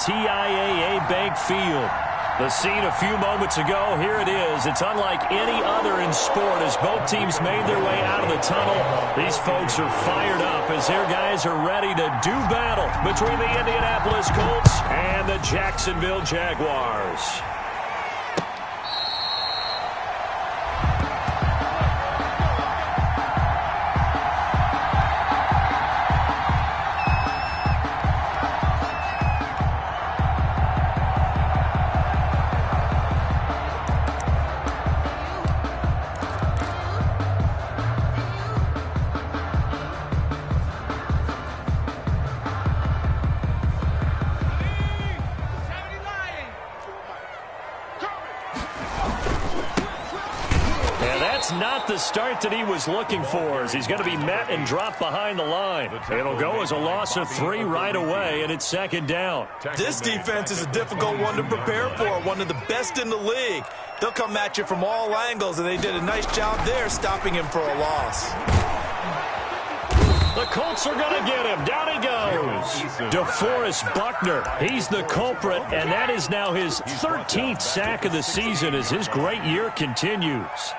TIAA Bank Field. The scene a few moments ago, here it is. It's unlike any other in sport as both teams made their way out of the tunnel. These folks are fired up as their guys are ready to do battle between the Indianapolis Colts and the Jacksonville Jaguars. Not the start that he was looking for, as he's going to be met and dropped behind the line. It'll go as a loss of 3 right away, and it's second down. This defense is a difficult one to prepare for, one of the best in the league. They'll come at you from all angles, and they did a nice job there stopping him for a loss. The Colts are going to get him. Down he goes. DeForest Buckner, he's the culprit, and that is now his 13th sack of the season as his great year continues.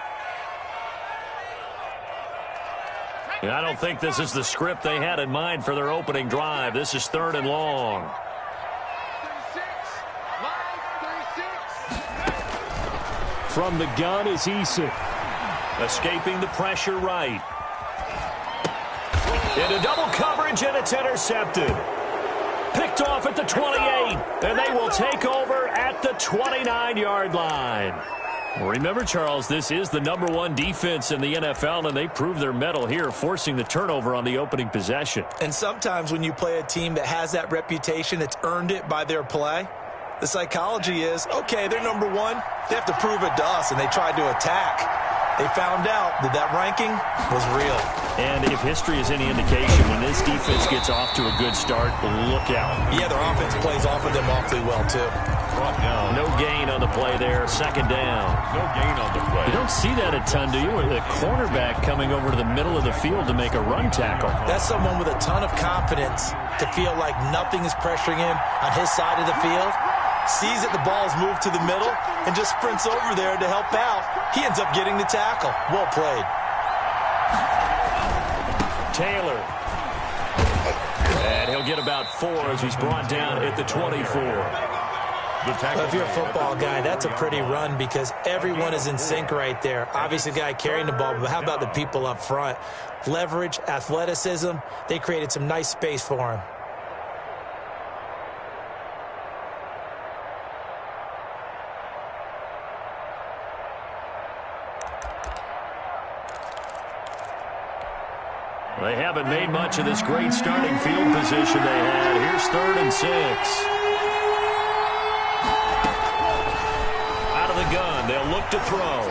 I don't think this is the script they had in mind for their opening drive. This is 3rd and long. From the gun is Eason. Escaping the pressure right. Into double coverage, and it's intercepted. Picked off at the 28, and they will take over at the 29-yard line. Remember, Charles, this is the #1 defense in the NFL, and they proved their mettle here, forcing the turnover on the opening possession. And sometimes when you play a team that has that reputation, it's earned it by their play. The psychology is, okay, they're #1. They have to prove it to us, and they tried to attack. They found out that that ranking was real. And if history is any indication, when this defense gets off to a good start, look out. Yeah, their offense plays off of them awfully well, too. No gain on the play there. Second down. No gain on the play. You don't see that a ton, do you? With a cornerback coming over to the middle of the field to make a run tackle. That's someone with a ton of confidence to feel like nothing is pressuring him on his side of the field. Sees that the ball's moved to the middle and just sprints over there to help out. He ends up getting the tackle. Well played. Taylor. And he'll get about 4 as he's brought down at the 24. If you're a football guy, that's a pretty run because everyone is in sync right there. Obviously, the guy carrying the ball, but how about the people up front? Leverage, athleticism, they created some nice space for him. They haven't made much of this great starting field position they had. Here's 3rd and 6. Out of the gun, they'll look to throw.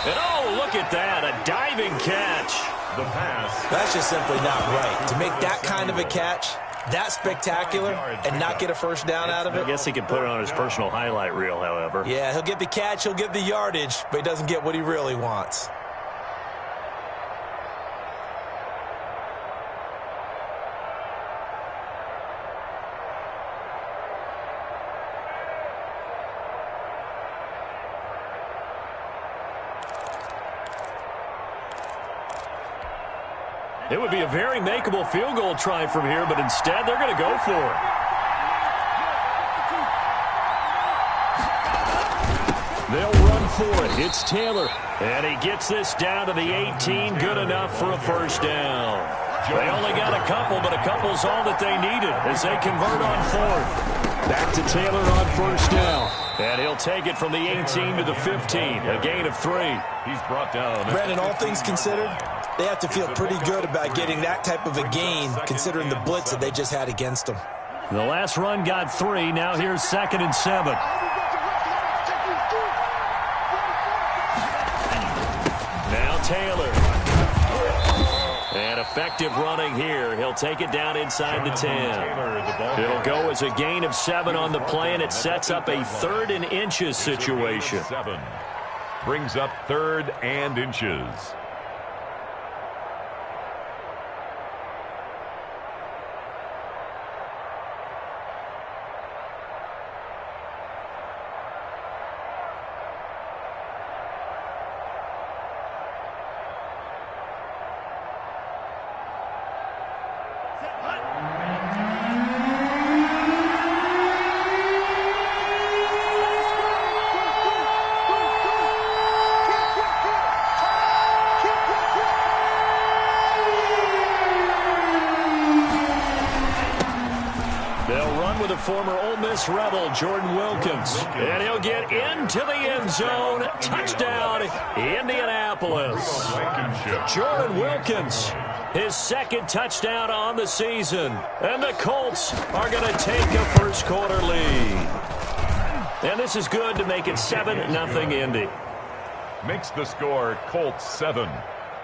And oh, look at that, a diving catch. The pass. That's just simply not right. To make that kind of a catch, that spectacular, and not get a first down out of it. I guess he could put it on his personal highlight reel, however. Yeah, he'll get the catch, he'll get the yardage, but he doesn't get what he really wants. It would be a very makeable field goal try from here, but instead they're going to go for it. They'll run for it. It's Taylor. And he gets this down to the 18. Good enough for a first down. They only got a couple, but a couple's all that they needed as they convert on 4th. Back to Taylor on first down. And he'll take it from the 18 to the 15. A gain of 3. He's brought down. Brandon, all things considered, they have to feel pretty good about getting that type of a gain, considering the blitz that they just had against them. The last run got 3. Now here's 2nd and 7. Now Taylor. And effective running here. He'll take it down inside the 10. It'll go as a gain of 7 on the play, and it sets up a 3rd and inches situation. 7 brings up 3rd and inches. former Ole Miss Rebel, Jordan Wilkins. And he'll get into the end zone. Touchdown, Indianapolis. Jordan Wilkins, his second touchdown on the season. And the Colts are going to take a first-quarter lead. And this is good to make it 7-0 Indy. Makes the score Colts 7,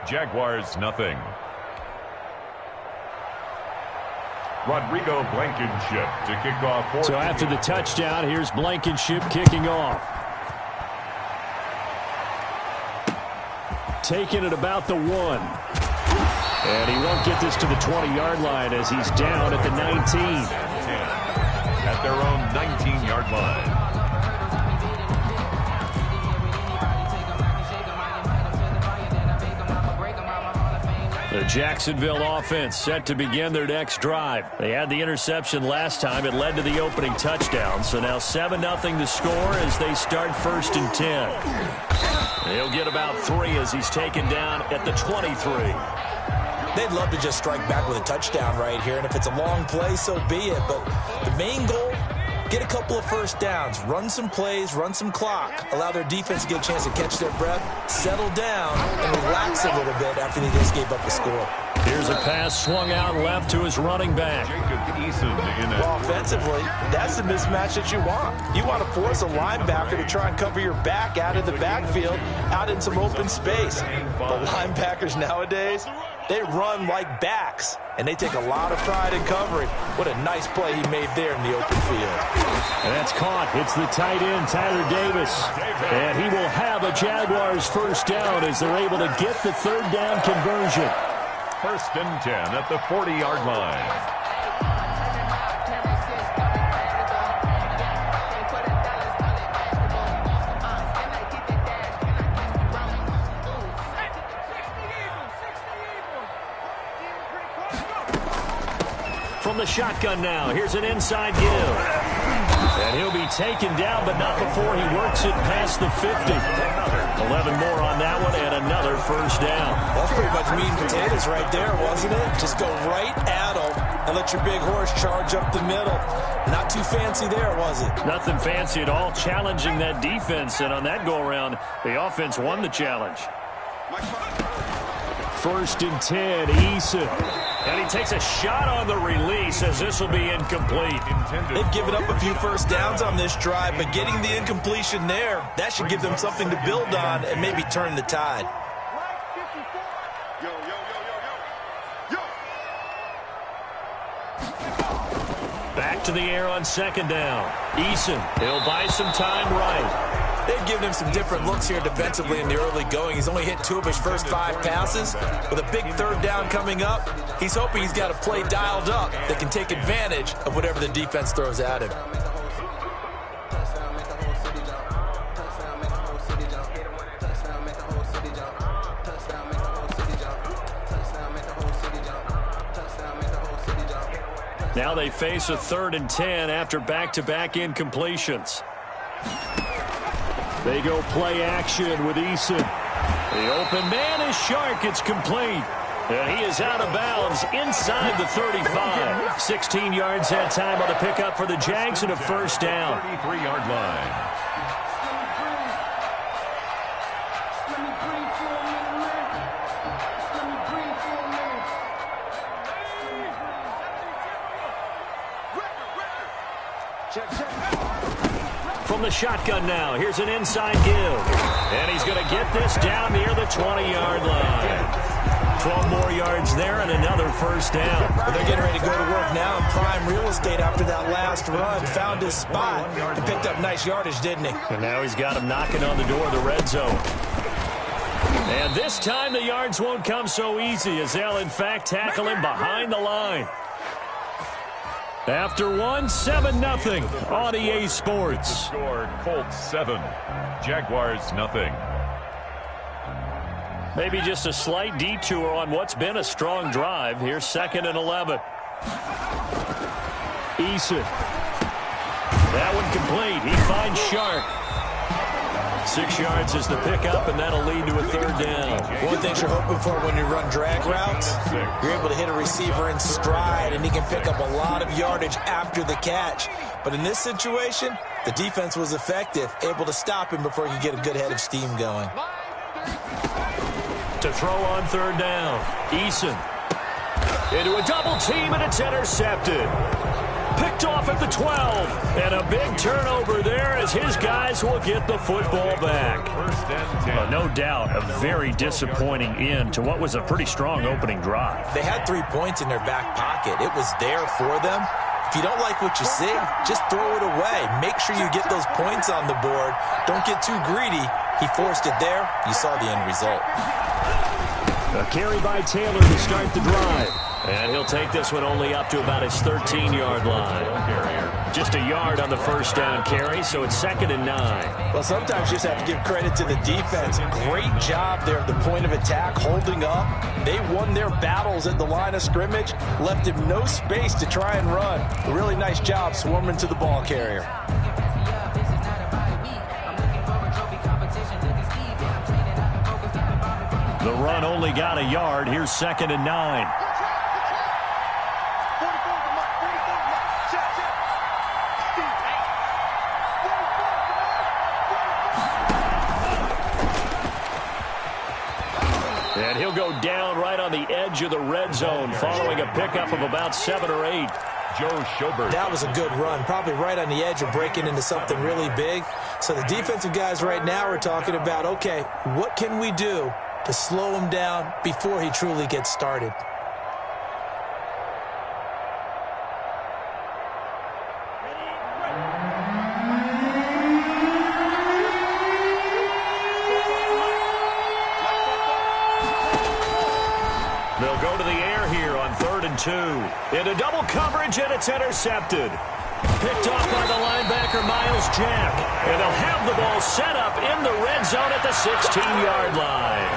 Jaguars nothing. Rodrigo Blankenship to kick off. So after the touchdown, here's Blankenship kicking off. Taking it about the 1. And he won't get this to the 20-yard line as he's down at the 19. At their own 19-yard line. The Jacksonville offense set to begin their next drive. They had the interception last time. It led to the opening touchdown. So now 7-0 the score as they start 1st and 10. He'll get about 3 as he's taken down at the 23. They'd love to just strike back with a touchdown right here, and if it's a long play, so be it. But the main goal, get a couple of first downs, run some plays, run some clock, allow their defense to get a chance to catch their breath, settle down, and relax a little bit after they just gave up a score. Here's a pass swung out left to his running back. Well, offensively, that's the mismatch that you want. You want to force a linebacker to try and cover your back out of the backfield, out in some open space. But linebackers nowadays, they run like backs, and they take a lot of pride in covering. What a nice play he made there in the open field. And that's caught. It's the tight end, Tyler Davis. And he will have a Jaguars first down as they're able to get the 3rd down conversion. 1st and 10 at the 40-yard line. From the shotgun now, here's an inside give. And he'll be taken down, but not before he works it past the 50. 11 more on that one, and another first down. That's pretty much meat and potatoes right there, wasn't it? Just go right at him and let your big horse charge up the middle. Not too fancy there, was it? Nothing fancy at all, challenging that defense. And on that go-around, the offense won the challenge. 1st and 10, Eason. And he takes a shot on the release as this will be incomplete. They've given up a few first downs on this drive, but getting the incompletion there, that should give them something to build on and maybe turn the tide. Back to the air on 2nd down. Eason, he'll buy some time right. They've given him some different looks here defensively in the early going. He's only hit 2 of his first 5 passes. With a big 3rd down coming up, he's hoping he's got a play dialed up that can take advantage of whatever the defense throws at him. Now they face a 3rd and 10 after back-to-back incompletions. They go play action with Eason. The open man is Shark. It's complete. And he is out of bounds inside the 35. 16 yards that time on the pickup for the Jags and a first down. 33-yard line. From the shotgun now, here's an inside give. And he's going to get this down near the 20-yard line. 12 more yards there and another first down. Well, they're getting ready to go to work now in prime real estate after that last run. Found his spot and picked up nice yardage, didn't he? And now he's got him knocking on the door of the red zone. And this time the yards won't come so easy as they'll, in fact, tackle him behind the line. After 7-0 on EA Sports. Score Colts 7, Jaguars nothing. Maybe just a slight detour on what's been a strong drive. Here's 2nd and 11. Eason. That one complete. He finds Shark. 6 yards is the pickup, and that'll lead to a third down. One thing you're hoping for when you run drag routes, you're able to hit a receiver in stride, and he can pick up a lot of yardage after the catch. But in this situation, the defense was effective, able to stop him before he could get a good head of steam going. To throw on third down, Eason. Into a double team, and it's intercepted. Picked off at the 12, and a big turnover there as his guys will get the football back. No doubt a very disappointing end to what was a pretty strong opening drive. They had 3 points in their back pocket. It was there for them. If you don't like what you see, just throw it away. Make sure you get those points on the board. Don't get too greedy. He forced it there. You saw the end result. A carry by Taylor to start the drive. And he'll take this one only up to about his 13-yard line. Just a yard on the first down carry, so it's 2nd and 9. Well, sometimes you just have to give credit to the defense. Great job there at the point of attack, holding up. They won their battles at the line of scrimmage, left him no space to try and run. A really nice job swarming to the ball carrier. The run only got a yard. Here's 2nd and 9. And he'll go down right on the edge of the red zone following a pickup of about 7 or 8. Joe Schobert. That was a good run, probably right on the edge of breaking into something really big. So the defensive guys right now are talking about, okay, what can we do to slow him down before he truly gets started? They'll go to the air here on 3rd and 2. Into double coverage, and it's intercepted. Picked off by the linebacker, Miles Jack. And they'll have the ball set up in the red zone at the 16-yard line.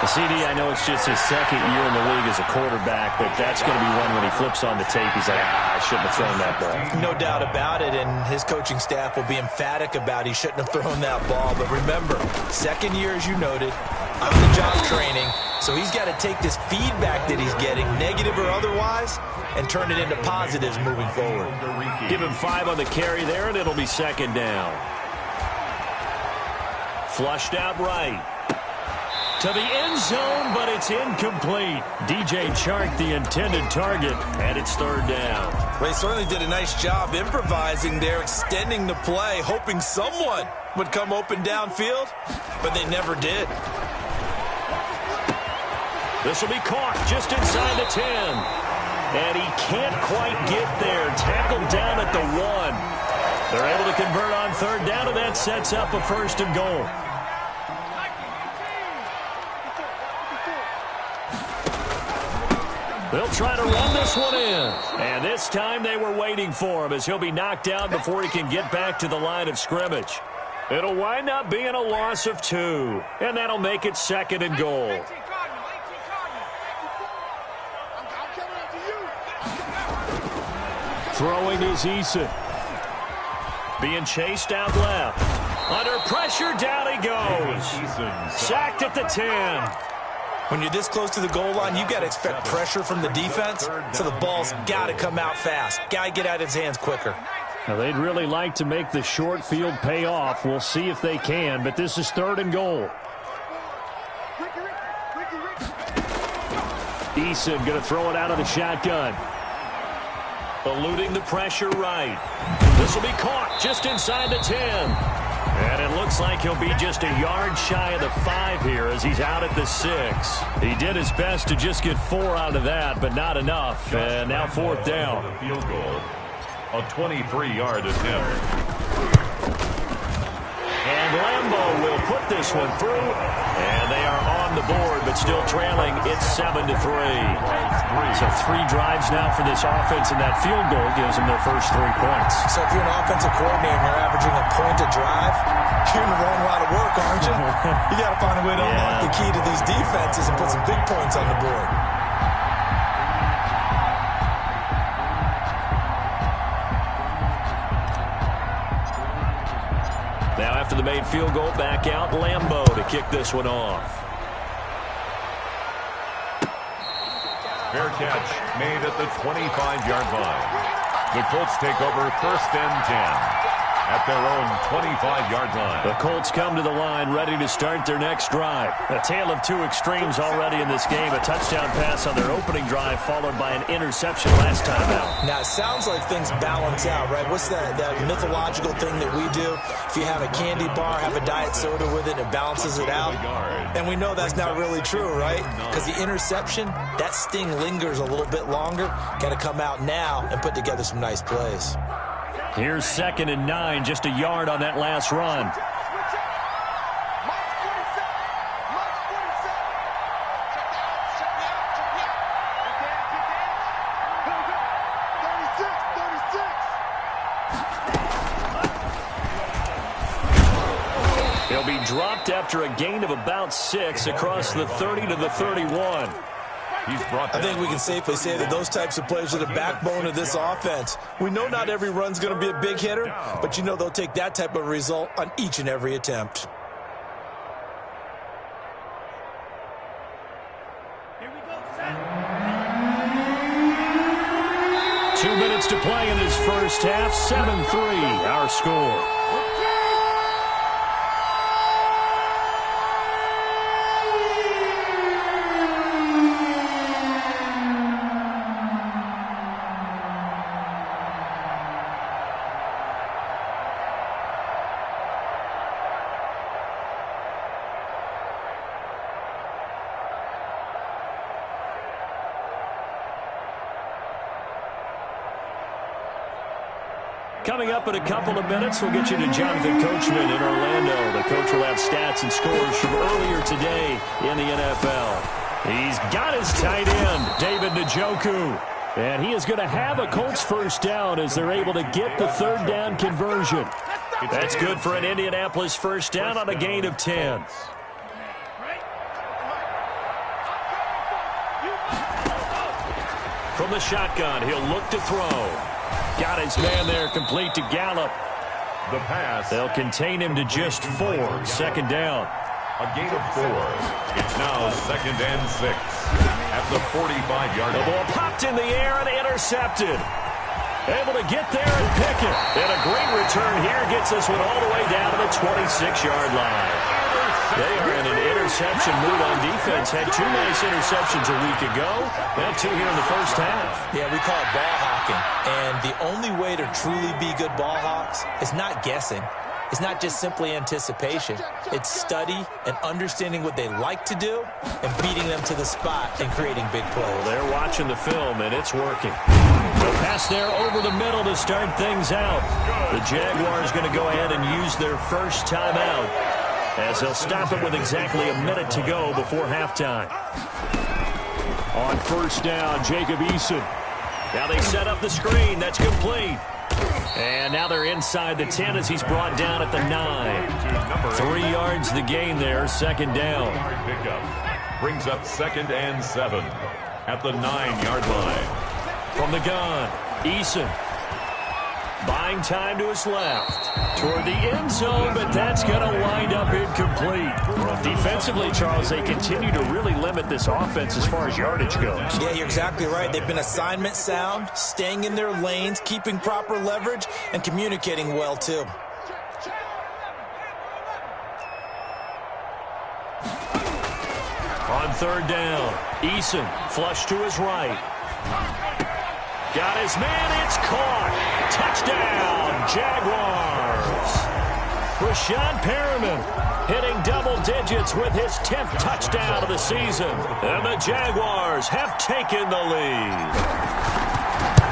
CD, I know it's just his 2nd year in the league as a quarterback, but that's going to be one when he flips on the tape. He's like, I shouldn't have thrown that ball. No doubt about it, and his coaching staff will be emphatic about he shouldn't have thrown that ball. But remember, 2nd year, as you noted, on-the-job training, so he's got to take this feedback that he's getting, negative or otherwise, and turn it into positives moving forward. Give him 5 on the carry there, and it'll be 2nd down. Flushed out right. To the end zone, but it's incomplete. DJ Chark, the intended target, and it's 3rd down. Well, he certainly did a nice job improvising there, extending the play, hoping someone would come open downfield, but they never did. This will be caught just inside the 10. And he can't quite get there. Tackled down at the 1. They're able to convert on 3rd down, and that sets up a 1st and goal. They'll try to run this one in. And this time they were waiting for him as he'll be knocked down before he can get back to the line of scrimmage. It'll wind up being a loss of 2. And that'll make it 2nd and goal. Throwing is Eason. Being chased out left. Under pressure, down he goes. Sacked at the 10. When you're this close to the goal line, you got to expect pressure from the defense, so the ball's got to come out fast. Got to get out of his hands quicker. Now, they'd really like to make the short field pay off. We'll see if they can, but this is 3rd and goal. Eason going to throw it out of the shotgun. Eluding the pressure right. This will be caught just inside the 10. And it looks like he'll be just a yard shy of the 5 here as he's out at the 6. He did his best to just get 4 out of that, but not enough. And now 4th down. Field goal. A 23-yard attempt. And Lambeau will put this one through. And they are on the board, but still trailing. It's 7-3. So 3 drives now for this offense, and that field goal gives them their first 3 points. So if you're an offensive coordinator and you're averaging a point a drive, you're in the wrong line of work, aren't you? You got to find a way to unlock the key to these defenses and put some big points on the board. Now after the made field goal, back out Lambeau to kick this one off. Fair catch made at the 25-yard line. The Colts take over 1st and 10 at their own 25-yard line. The Colts come to the line ready to start their next drive. A tale of two extremes already in this game. A touchdown pass on their opening drive followed by an interception last time out. Now, it sounds like things balance out, right? What's that mythological thing that we do? If you have a candy bar, have a diet soda with it, it balances it out. And we know that's not really true, right? Because the interception, that sting lingers a little bit longer. Got to come out now and put together some nice plays. Here's 2nd and 9, just a yard on that last run. He'll be dropped after a gain of about 6 across the 30 to the 31. I think we can safely say that those types of plays are the backbone of this offense. We know not every run's going to be a big hitter, but you know they'll take that type of result on each and every attempt. Here we go, 2 minutes to play in this first half. 7-3, our score. Coming up in a couple of minutes, we'll get you to Jonathan Coachman in Orlando. The coach will have stats and scores from earlier today in the NFL. He's got his tight end, David Njoku. And he is going to have a Colts first down as they're able to get the 3rd down conversion. That's good for an Indianapolis first down on a gain of 10. From the shotgun, he'll look to throw. Got his man there, complete to Gallup. The pass. They'll contain him to just 4. 2nd down. A gain of 4. It's now 2nd and 6 at the 45-yard line. The ball popped in the air and intercepted. Able to get there and pick it. And a great return here gets this one all the way down to the 26-yard line. They are in an interception mood on defense. Had 2 nice interceptions a week ago. Now 2 here in the first half. Yeah, we call it ball hawking. And the only way to truly be good ball hawks is not guessing. It's not just simply anticipation. It's study and understanding what they like to do and beating them to the spot and creating big plays. Well, they're watching the film, and it's working. The pass there over the middle to start things out. The Jaguars going to go ahead and use their first timeout, as they'll stop it with exactly a minute to go before halftime. On first down, Jacob Eason. Now they set up the screen. That's complete. And now they're inside the 10 as he's brought down at the 9. 3 yards the gain there, 2nd down. Pickup brings up 2nd and 7 at the 9-yard line. From the gun, Eason. Buying time to his left. Toward the end zone, but that's going to wind up incomplete. Defensively, Charles, they continue to really limit this offense as far as yardage goes. Yeah, you're exactly right. They've been assignment sound, staying in their lanes, keeping proper leverage, and communicating well, too. On 3rd down, Eason flush to his right. Got his man, it's caught. Touchdown, Jaguars. Rashawn Perriman hitting double digits with his 10th touchdown of the season. And the Jaguars have taken the lead.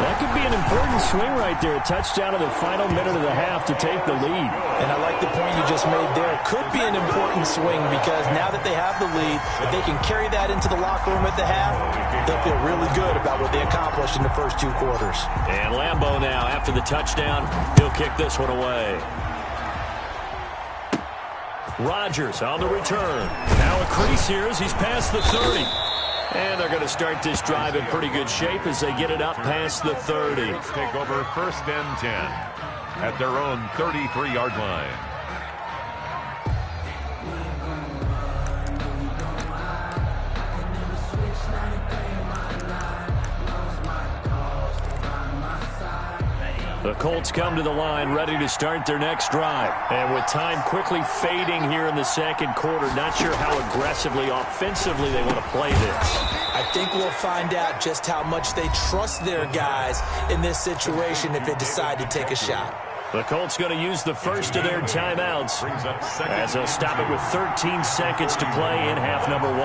That could be an important swing right there. A touchdown in the final minute of the half to take the lead. And I like the point you just made there. Could be an important swing because now that they have the lead, if they can carry that into the locker room at the half, they'll feel really good about what they accomplished in the first 2 quarters. And Lambeau now, after the touchdown, he'll kick this one away. Rodgers on the return. Now a crease here as he's past the 30. And they're going to start this drive in pretty good shape as they get it up past the 30. Take over 1st and 10 at their own 33-yard line. The Colts come to the line ready to start their next drive. And with time quickly fading here in the second quarter, not sure how aggressively, offensively they want to play this. I think we'll find out just how much they trust their guys in this situation if they decide to take a shot. The Colts going to use the first of their timeouts as they'll stop it with 13 seconds to play in half number 1.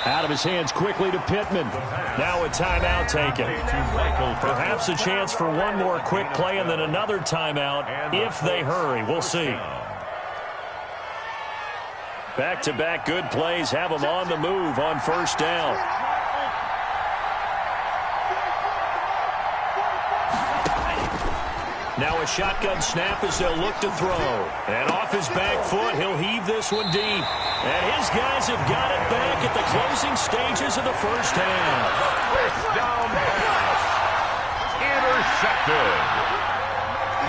Out of his hands quickly to Pittman. Now a timeout taken. Perhaps a chance for one more quick play and then another timeout if they hurry. We'll see. Back-to-back good plays have them on the move on first down. Now a shotgun snap as they'll look to throw. And off his back foot, he'll heave this one deep. And his guys have got it back at the closing stages of the first half. First down pass. Intercepted.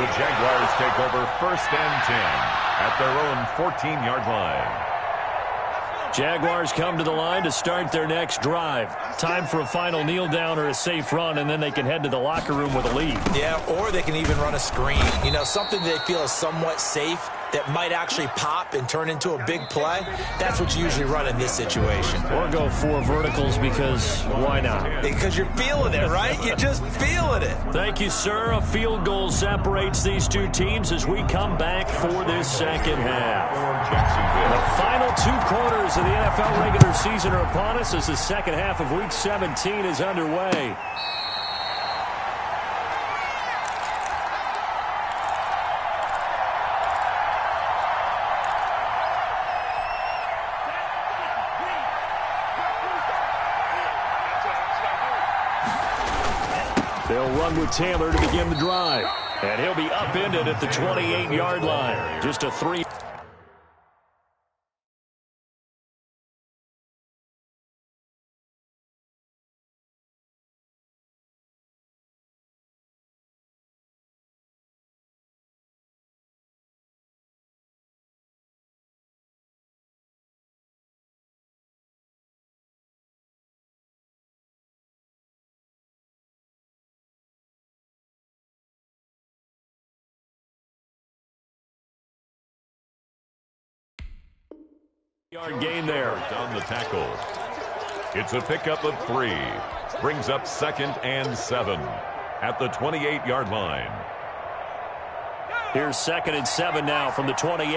The Jaguars take over first and 10 at their own 14-yard line. Jaguars come to the line to start their next drive. Time for a final kneel down or a safe run, and then they can head to the locker room with a lead. Yeah, or they can even run a screen. You know, something they feel is somewhat safe that might actually pop and turn into a big play. That's what you usually run in this situation. Or go 4 verticals because why not? Because you're feeling it, right? You're just feeling it. Thank you, sir. A field goal separates these two teams as we come back for this second half. The final 2 quarters of the NFL regular season are upon us as the second half of Week 17 is underway. They'll run with Taylor to begin the drive. And he'll be upended at the 28-yard line. Just a 3. Yard gain there. On the tackle. It's a pickup of 3. Brings up second and 7 at the 28-yard line. Here's second and 7 now from the 28.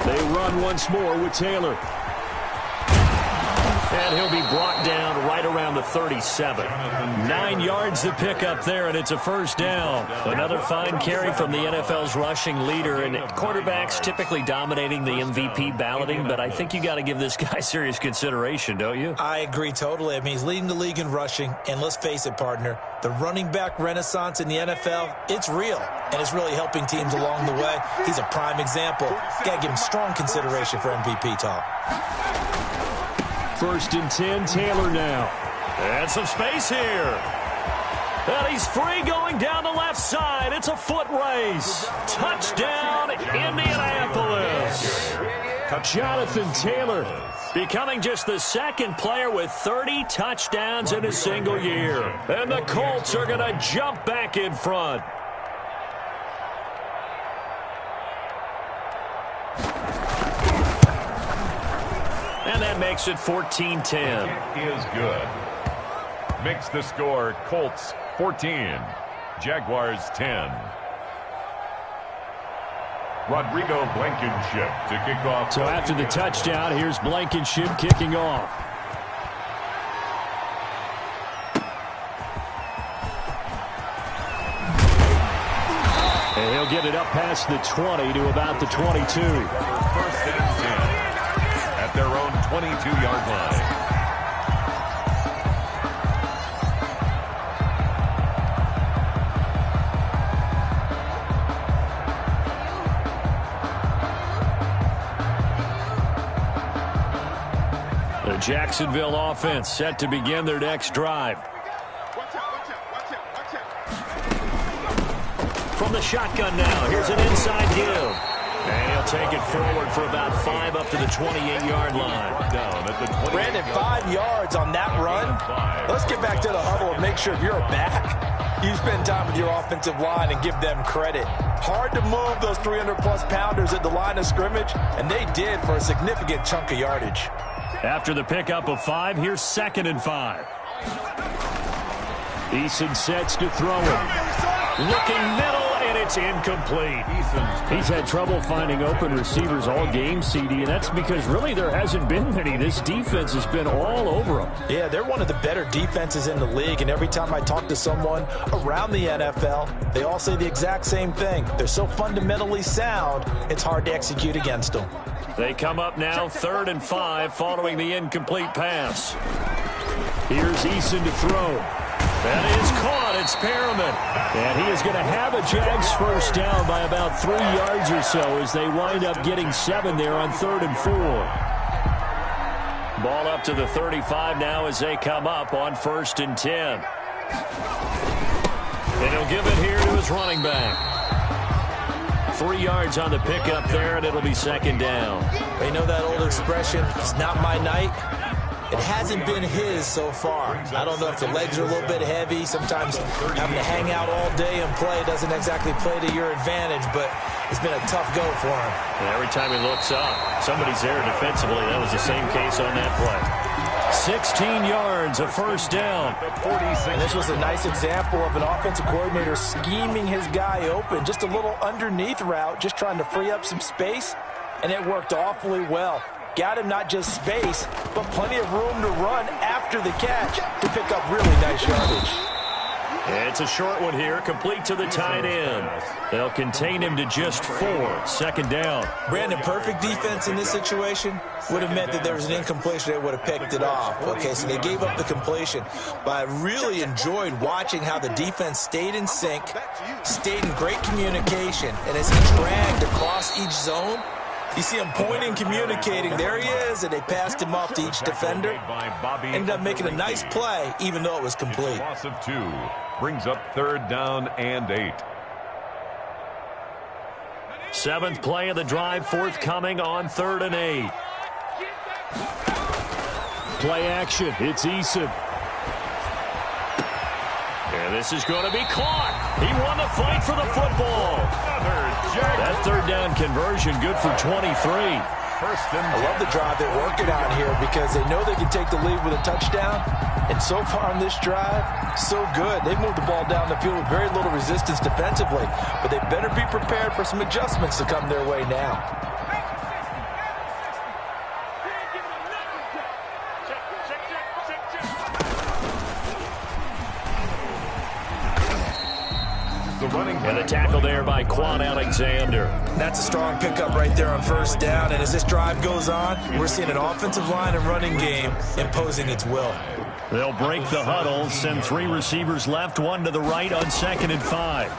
They run once more with Taylor. And he'll be brought down right around the 37. 9 yards to pick up there, and it's a first down. Another fine carry from the NFL's rushing leader, and quarterbacks typically dominating the MVP balloting, but I think you got to give this guy serious consideration, don't you? I agree totally. I mean, he's leading the league in rushing, and let's face it, partner, the running back renaissance in the NFL, it's real, and it's really helping teams along the way. He's a prime example. Got to give him strong consideration for MVP talk. First and 10, Taylor now. And some space here. And he's free going down the left side. It's a foot race. Touchdown, Indianapolis. Jonathan Taylor becoming just the second player with 30 touchdowns in a single year. And the Colts are going to jump back in front. And that makes it 14-10. Is good. Makes the score Colts 14, Jaguars 10. Rodrigo Blankenship to kick off. So after the touchdown, here's Blankenship kicking off. And he'll get it up past the 20 to about the 22. First and 10 at their own 22-yard line. The Jacksonville offense set to begin their next drive. from the shotgun now. Here's an inside give. And he'll take it forward for about 5 up to the 28-yard line. Down at the 20. Brandon, 5 yards on that run. Let's get back to the huddle and make sure if you're a back, you spend time with your offensive line and give them credit. Hard to move those 300-plus pounders at the line of scrimmage, and they did for a significant chunk of yardage. After the pickup of 5, here's 2nd and 5. Eason sets to throw it. Looking middle, and it's incomplete. He's had trouble finding open receivers all game, CD, and that's because really there hasn't been many. This defense has been all over them. Yeah, they're one of the better defenses in the league, and every time I talk to someone around the NFL, they all say the exact same thing. They're so fundamentally sound, it's hard to execute against them. They come up now 3rd and 5 following the incomplete pass. Here's Eason to throw. That is caught. It's Perriman. And he is going to have a Jags first down by about 3 yards or so as they wind up getting 7 there on 3rd and 4. Ball up to the 35 now as they come up on 1st and 10. And he'll give it here to his running back. 3 yards on the pickup there, and it'll be 2nd down. You know that old expression, it's not my night? It hasn't been his so far. I don't know if the legs are a little bit heavy. Sometimes having to hang out all day and play doesn't exactly play to your advantage, but it's been a tough go for him. And every time he looks up, somebody's there defensively. That was the same case on that play. 16 yards, a first down. And this was a nice example of an offensive coordinator scheming his guy open. Just a little underneath route, just trying to free up some space, and it worked awfully well. Got him not just space, but plenty of room to run after the catch to pick up really nice yardage. It's a short one here, complete to the tight end. They'll contain him to just 4, 2nd down. Brandon, perfect defense in this situation would have meant that there was an incompletion. They would have picked it off. Okay, so they gave up the completion. But I really enjoyed watching how the defense stayed in sync, stayed in great communication, and as he dragged across each zone, you see him pointing, communicating. There he is, and they passed him off to each defender. Ended up making a nice play, even though it was complete. Loss of 2 brings up 3rd down and 8. 7th play of the drive, forthcoming on 3rd and 8. Play action. It's Eason. And this is going to be caught. He won the fight for the football. That 3rd down conversion good for 23. I love the drive they're working on here because they know they can take the lead with a touchdown. And so far on this drive, so good. They've moved the ball down the field with very little resistance defensively. But they better be prepared for some adjustments to come their way now. And the tackle there by Quan Alexander. That's a strong pickup right there on 1st down. And as this drive goes on, we're seeing an offensive line and running game imposing its will. They'll break the huddle, send 3 receivers left, 1 to the right on 2nd and 5.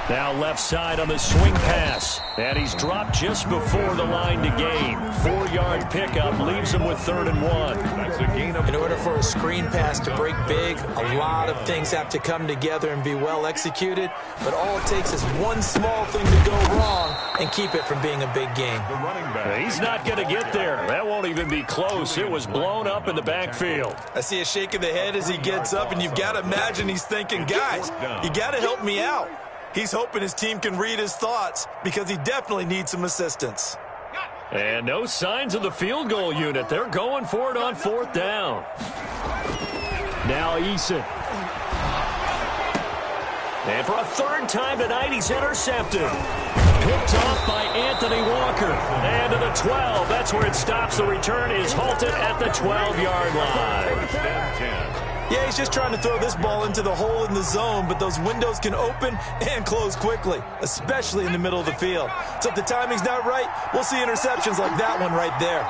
Now left side on the swing pass. And he's dropped just before the line to gain. 4-yard pickup leaves him with 3rd and 1. That's a gain of... In order for a screen pass to break big, a lot of things have to come together and be well executed. But all it takes is one small thing to go wrong and keep it from being a big game. The running back. He's not going to get there. That won't even be close. It was blown up in the backfield. I see a shake of the head as he gets up, and you've got to imagine he's thinking, guys, you got to help me out. He's hoping his team can read his thoughts because he definitely needs some assistance. And no signs of the field goal unit. They're going for it on 4th down. Now Eason. And for a 3rd time tonight, he's intercepted. Picked off by Anthony Walker. And to the 12. That's where it stops. The return is halted at the 12-yard line. Yeah, he's just trying to throw this ball into the hole in the zone, but those windows can open and close quickly, especially in the middle of the field. So if the timing's not right, we'll see interceptions like that one right there.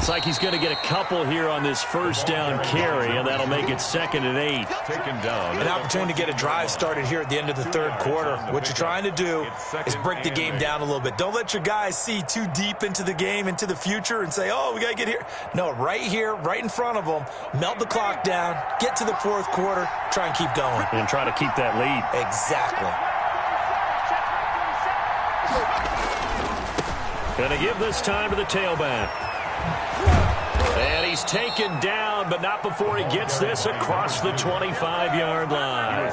Looks like he's going to get a couple here on this first down carry, and that'll make it 2nd and 8. Taken down. An opportunity to get a drive started here at the end of the third quarter. What you're trying to do is break the game down a little bit. Don't let your guys see too deep into the game, into the future, and say, oh, we got to get here. No, right here, right in front of them, melt the clock down, get to the fourth quarter, try and keep going. And try to keep that lead. Exactly. Going to give this time to the tailback. And he's taken down, but not before he gets this across the 25-yard line.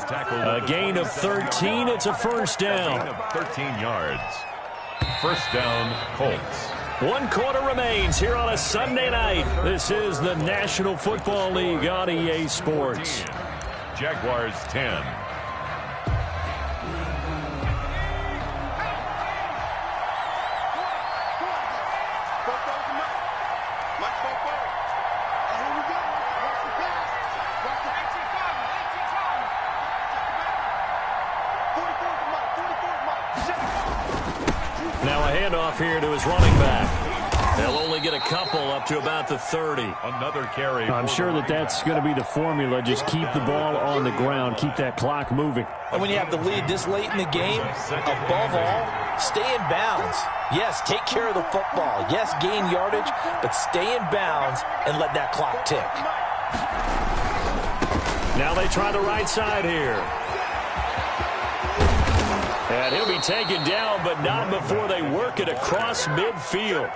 A gain of 13. It's a first down. 13 yards. First down, Colts. 1 quarter remains here on a Sunday night. This is the National Football League on EA Sports. Jaguars 10. Now a handoff here to his running back. They'll only get a couple up to about the 30. Another carry. I'm sure that's going to be the formula. Just keep the ball on the ground. Keep that clock moving. And when you have the lead this late in the game, above all, stay in bounds. Yes, take care of the football. Yes, gain yardage, but stay in bounds and let that clock tick. Now they try the right side here. And he'll be taken down, but not before they work it across midfield.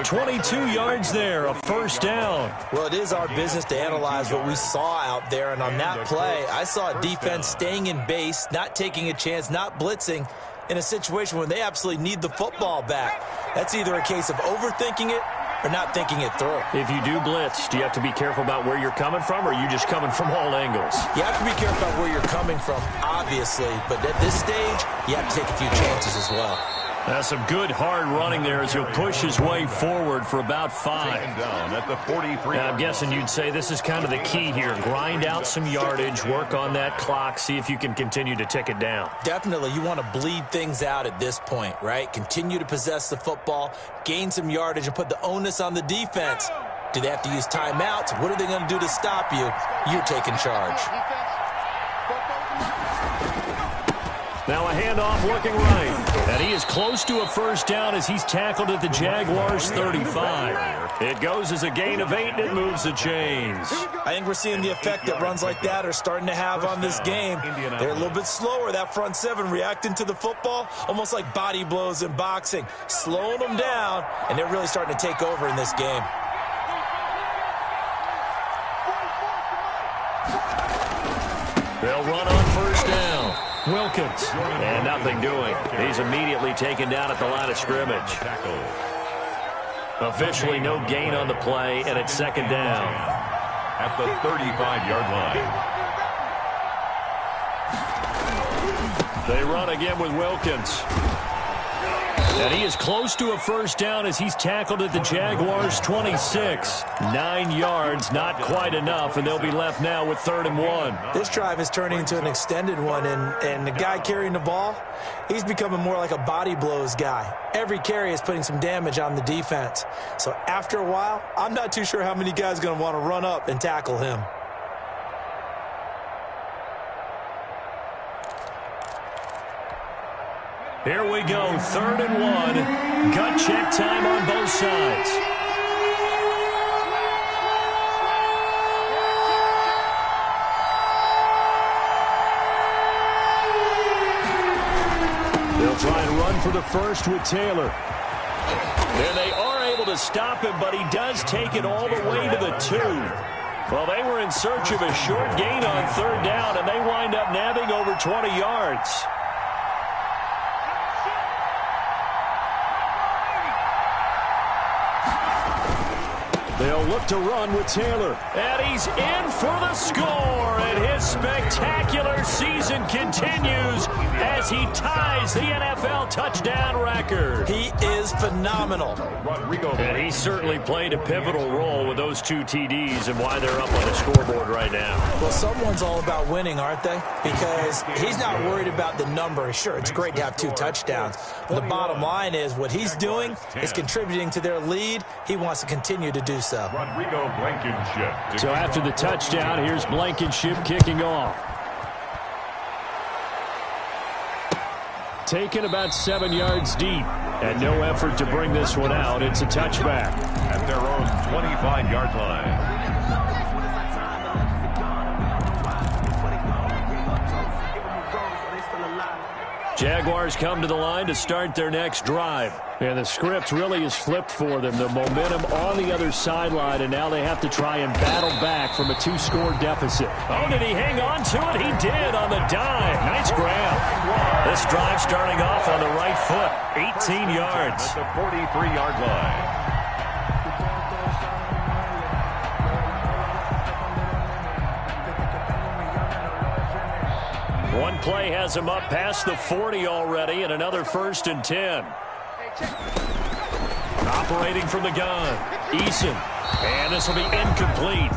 22 yards there, a first down. Well, it is our business to analyze what we saw out there, and on that play, I saw a defense staying in base, not taking a chance, not blitzing, in a situation when they absolutely need the football back. That's either a case of overthinking it or not thinking it through. If you do blitz, do you have to be careful about where you're coming from, or are you just coming from all angles? You have to be careful about where you're coming from, obviously, but at this stage, you have to take a few chances as well. That's some good hard running there as he'll push his way forward for about 5. Down at the 43. I'm guessing you'd say this is kind of the key here. Grind out some yardage, work on that clock, see if you can continue to tick it down. Definitely, you want to bleed things out at this point, right? Continue to possess the football, gain some yardage, and put the onus on the defense. Do they have to use timeouts? What are they going to do to stop you? You're taking charge. Now a handoff looking right. And he is close to a first down as he's tackled at the Jaguars' 35. It goes as a gain of 8, and it moves the chains. I think we're seeing the effect that runs like that are starting to have on this game. They're a little bit slower, that front seven, reacting to the football, almost like body blows in boxing, slowing them down, and they're really starting to take over in this game. They'll run on first down. Wilkins, and nothing doing. He's immediately taken down at the line of scrimmage. Officially no gain on the play, and it's second down. At the 35-yard line. They run again with Wilkins. And he is close to a first down as he's tackled at the Jaguars' 26. 9 yards, not quite enough, and they'll be left now with 3rd and 1. This drive is turning into an extended one, and the guy carrying the ball, he's becoming more like a body blows guy. Every carry is putting some damage on the defense. So after a while, I'm not too sure how many guys are going to want to run up and tackle him. Here we go, 3rd and 1. Gut check time on both sides. They'll try and run for the first with Taylor. And they are able to stop him, but he does take it all the way to the 2. Well, they were in search of a short gain on 3rd down, and they wind up nabbing over 20 yards. They'll look to run with Taylor. And he's in for the score. And his spectacular season continues as he ties the NFL touchdown record. He is phenomenal. And he certainly played a pivotal role with those 2 TDs and why they're up on the scoreboard right now. Well, someone's all about winning, aren't they? Because he's not worried about the number. Sure, it's great to have 2 touchdowns. But the bottom line is what he's doing is contributing to their lead. He wants to continue to do so. So after the touchdown, here's Blankenship kicking off. Taken about 7 yards deep. And no effort to bring this one out. It's a touchback. At their own 25-yard line. Jaguars come to the line to start their next drive. And the script really is flipped for them. The momentum on the other sideline, and now they have to try and battle back from a 2-score deficit. Oh, did he hang on to it? He did on the dive. Nice grab. This drive starting off on the right foot. 18 yards. At the 43-yard line. One play has him up past the 40 already, and another 1st and 10. Operating from the gun, Eason. And this will be incomplete.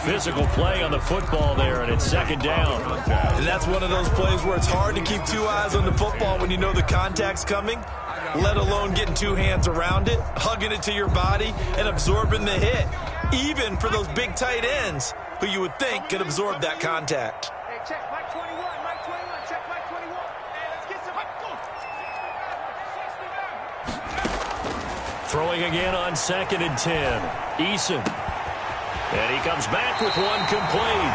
Physical play on the football there, and it's 2nd down. And that's one of those plays where it's hard to keep 2 eyes on the football when you know the contact's coming, let alone getting 2 hands around it, hugging it to your body, and absorbing the hit, even for those big tight ends who you would think could absorb that contact. Throwing again on 2nd and 10. Eason. And he comes back with one complete.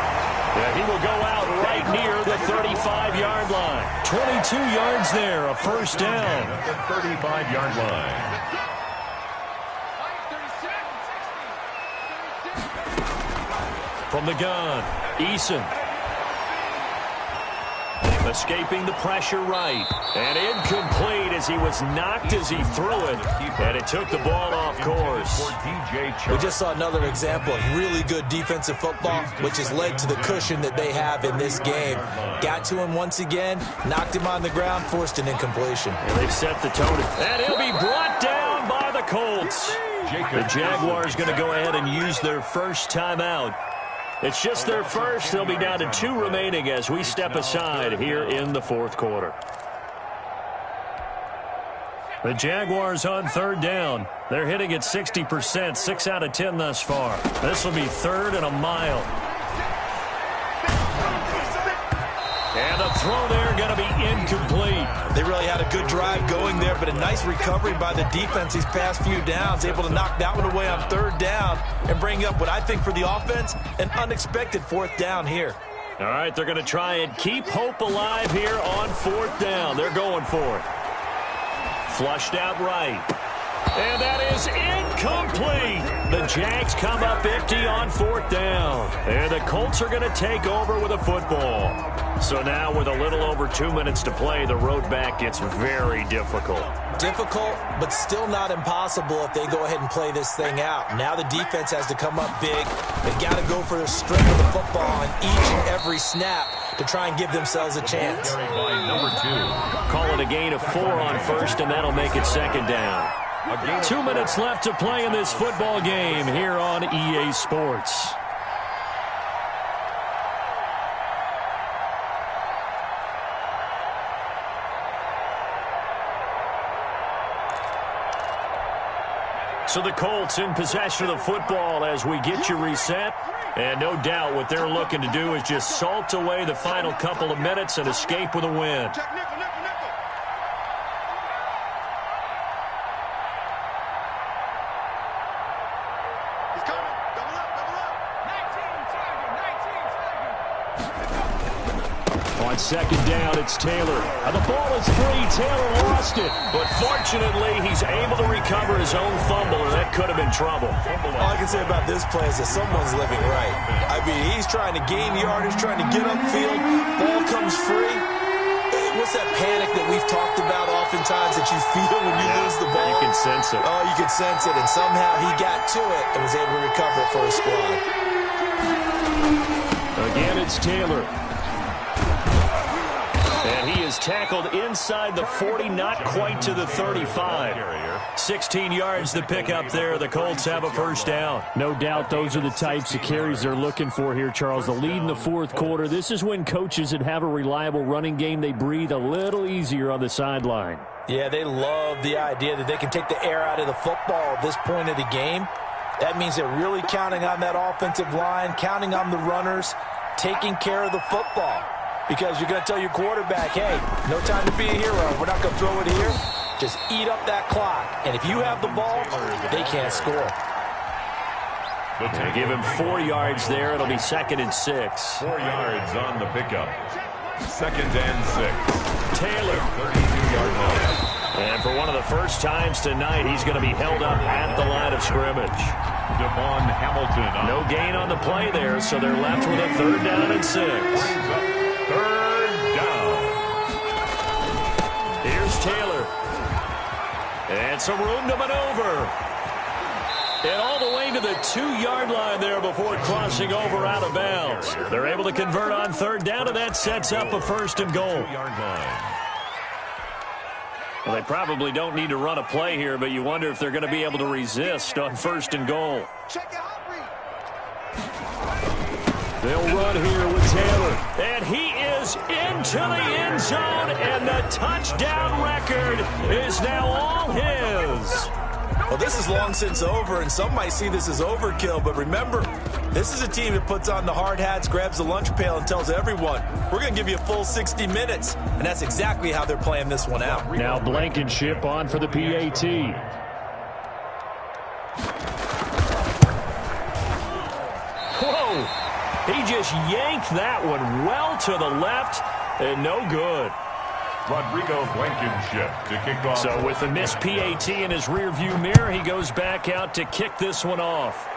And he will go out right near the 35-yard line. 22 yards there, a 1st down. At the 35-yard line. From the gun, Eason. Escaping the pressure right. And incomplete as he was knocked as he threw it. And it took the ball off course. We just saw another example of really good defensive football, which has led to the cushion that they have in this game. Got to him once again, knocked him on the ground, forced an incompletion. And they've set the tone. And he'll be brought down by the Colts. The Jaguars going to go ahead and use their first timeout. It's just their first. They'll be down to 2 remaining as we step aside here in the 4th quarter. The Jaguars on 3rd down. They're hitting at 60%, 6 out of 10 thus far. This will be 3rd and a mile. And the throw there going to be incomplete. They really had a good drive going there, but a nice recovery by the defense these past few downs, able to knock that one away on 3rd down and bring up what I think for the offense, an unexpected 4th down here. All right, they're going to try and keep hope alive here on 4th down. They're going for it. Flushed out right. And that is incomplete. The Jags come up empty on 4th down. And the Colts are going to take over with a football. So now with a little over 2 minutes to play, the road back gets very difficult. Difficult, but still not impossible if they go ahead and play this thing out. Now the defense has to come up big. They've got to go for the strength of the football on each and every snap to try and give themselves a chance. Number 2. Call it a gain of 4 on 1st, and that'll make it 2nd down. 2 minutes left to play in this football game here on EA Sports. So the Colts in possession of the football as we get you reset. And no doubt what they're looking to do is just salt away the final couple of minutes and escape with a win. On 2nd down, it's Taylor. And the ball is free. Taylor lost it. But fortunately, he's able to recover his own fumble, and that could have been trouble. All I can say about this play is that someone's living right. I mean, he's trying to gain yardage, trying to get upfield. Ball comes free. What's that panic that we've talked about oftentimes that you feel when you lose the ball? You can sense it. Oh, you can sense it, and somehow he got to it and was able to recover it for his squad. Again, it's Taylor. And he is tackled inside the 40, not quite to the 35. 16 yards to pick up there. The Colts have a first down. No doubt those are the types of carries they're looking for here, Charles. The lead in the fourth quarter. This is when coaches that have a reliable running game, they breathe a little easier on the sideline. Yeah, they love the idea that they can take the air out of the football at this point of the game. That means they're really counting on that offensive line, counting on the runners, taking care of the football. Because you're going to tell your quarterback, hey, no time to be a hero. We're not going to throw it here. Just eat up that clock. And if you have the ball, they can't score. They give him 4 yards there. It'll be 2nd and 6. 4 yards on the pickup. 2nd and 6. Taylor. 32-yard line. And for one of the first times tonight, he's going to be held up at the line of scrimmage. Devon Hamilton. No gain on the play there, so they're left with a 3rd down and 6. 3rd down. Here's Taylor. And some room to maneuver. And all the way to the 2-yard line there before crossing over out of bounds. They're able to convert on 3rd down, and that sets up a 1st and goal. 2-yard line. Well, they probably don't need to run a play here, but you wonder if they're going to be able to resist on 1st and goal. They'll run here with Taylor. And he is into the end zone, and the touchdown record is now all his. Well, this is long since over, and some might see this as overkill. But remember, this is a team that puts on the hard hats, grabs the lunch pail, and tells everyone, we're going to give you a full 60 minutes. And that's exactly how they're playing this one out. Now Blankenship on for the PAT. Whoa! He just yanked that one well to the left, and no good. Rodrigo Blankenship to kick off. So with the missed PAT in his rearview mirror, he goes back out to kick this one off.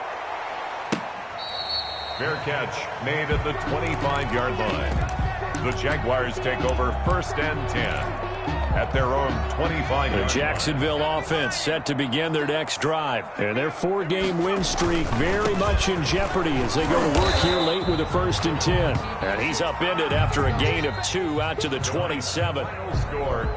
Fair catch made at the 25-yard line. The Jaguars take over 1st and 10 at their own 25-yard line. The Jacksonville offense set to begin their next drive. And their 4-game win streak very much in jeopardy as they go to work here late with a 1st and 10. And he's upended after a gain of 2 out to the 27. Score.